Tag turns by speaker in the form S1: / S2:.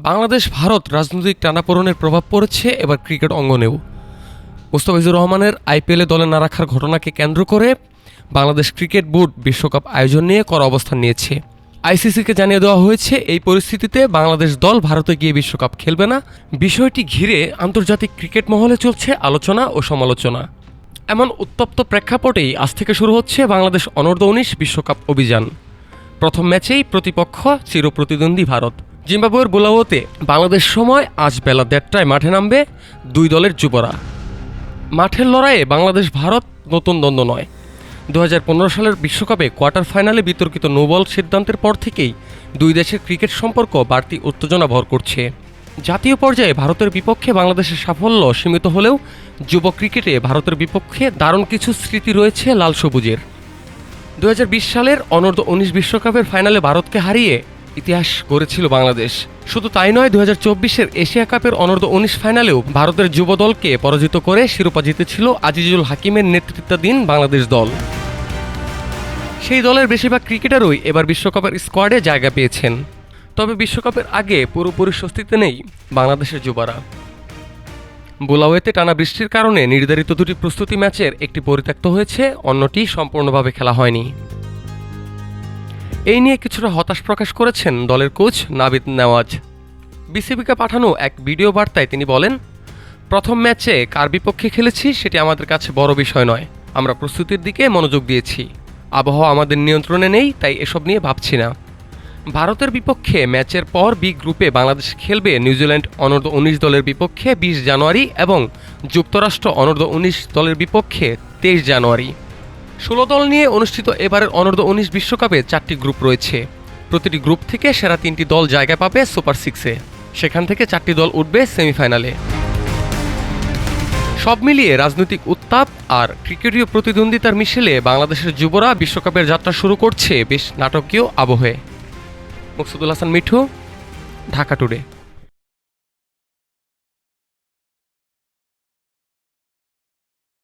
S1: বাংলাদেশ ভারত রাজনৈতিক টানাপোড়েনের প্রভাব পড়েছে এবার ক্রিকেট অঙ্গনেও। মুস্তাফিজুর রহমানের আইপিএলে দলে না রাখার ঘটনাকে কেন্দ্র করে বাংলাদেশ ক্রিকেট বোর্ড বিশ্বকাপ আয়োজন নিয়ে কড়া অবস্থান নিয়েছে। আইসিসিকে জানিয়ে দেওয়া হয়েছে এই পরিস্থিতিতে বাংলাদেশ দল ভারতে গিয়ে বিশ্বকাপ খেলবে না। বিষয়টি ঘিরে আন্তর্জাতিক ক্রিকেট মহলে চলছে আলোচনা ও সমালোচনা। এমন উত্তপ্ত প্রেক্ষাপটেই আজ থেকে শুরু হচ্ছে বাংলাদেশ অনূর্ধ্ব-19 বিশ্বকাপ অভিযান। প্রথম ম্যাচেই প্রতিপক্ষ চিরপ্রতিদ্বন্দ্বী ভারত। জিম্বাবুয়ের বুলাওয়েতে বাংলাদেশ সময় আজ বেলা 1:30টায় মাঠে নামবে দুই দলের যুবরা। মাঠের লড়াইয়ে বাংলাদেশ ভারত নতুন দ্বন্দ্ব নয়। 2015 সালের বিশ্বকাপে কোয়ার্টার ফাইনালে বিতর্কিত নোবল সিদ্ধান্তের পর থেকেই দুই দেশের ক্রিকেট সম্পর্ক বাড়তি উত্তেজনা ভর করছে। জাতীয় পর্যায়ে ভারতের বিপক্ষে বাংলাদেশের সাফল্য সীমিত হলেও যুব ক্রিকেটে ভারতের বিপক্ষে দারুণ কিছু স্মৃতি রয়েছে লাল সবুজের। 2020 সালের অনূর্ধ্ব-19 বিশ্বকাপের ফাইনালে ভারতকে হারিয়ে ইতিহাস গড়েছিল বাংলাদেশ। শুধু তাই নয়, 2024-এর এশিয়া কাপের অনূর্ধ্ব-19 ফাইনালেও ভারতের যুব দলকে পরাজিত করে শিরোপা জিতেছিল আজিজুল হাকিমের নেতৃত্বাধীন বাংলাদেশ দল। সেই দলের বেশিরভাগ ক্রিকেটারই এবার বিশ্বকাপের স্কোয়াডে জায়গা পেয়েছেন। তবে বিশ্বকাপের আগে পুরোপুরি স্বস্তিতে নেই বাংলাদেশের যুবরা। বুলাওয়েতে টানা বৃষ্টির কারণে নির্ধারিত দুটি প্রস্তুতি ম্যাচের একটি পরিত্যক্ত হয়েছে, অন্যটি সম্পূর্ণভাবে খেলা হয়নি। এই নিয়ে কিছুটা হতাশ প্রকাশ করেছেন দলের কোচ নাবিদ নেওয়াজ। বিসিবিকে পাঠানো এক ভিডিও বার্তায় তিনি বলেন, প্রথম ম্যাচে কার বিপক্ষে খেলেছি সেটি আমাদের কাছে বড় বিষয় নয়। আমরা প্রস্তুতির দিকে মনোযোগ দিয়েছি। আবহাওয়া আমাদের নিয়ন্ত্রণে নেই, তাই এসব নিয়ে ভাবছি না। ভারতের বিপক্ষে ম্যাচের পর বি গ্রুপে বাংলাদেশ খেলবে নিউজিল্যান্ড অনূর্ধ্ব-19 দলের বিপক্ষে 20 জানুয়ারি এবং যুক্তরাষ্ট্র অনূর্ধ্ব-19 দলের বিপক্ষে 23 জানুয়ারি। 16 দল নিয়ে অনুষ্ঠিত এবারের অনূর্ধ্ব-19 বিশ্বকাপে 4টি গ্রুপ রয়েছে। প্রতিটি গ্রুপ থেকে সেরা 3টি দল জায়গা পাবে সুপার 6-এ। সেখান থেকে 4টি দল উঠবে সেমিফাইনালে। সব মিলিয়ে রাজনৈতিক উত্তাপ আর ক্রিকেটীয় প্রতিদ্বন্দ্বিতার মিশেলে বাংলাদেশের যুবরা বিশ্বকাপের যাত্রা শুরু করছে বেশ নাটকীয় আবহে। মুকসুদুল হাসান মিঠু, ঢাকা টুডে।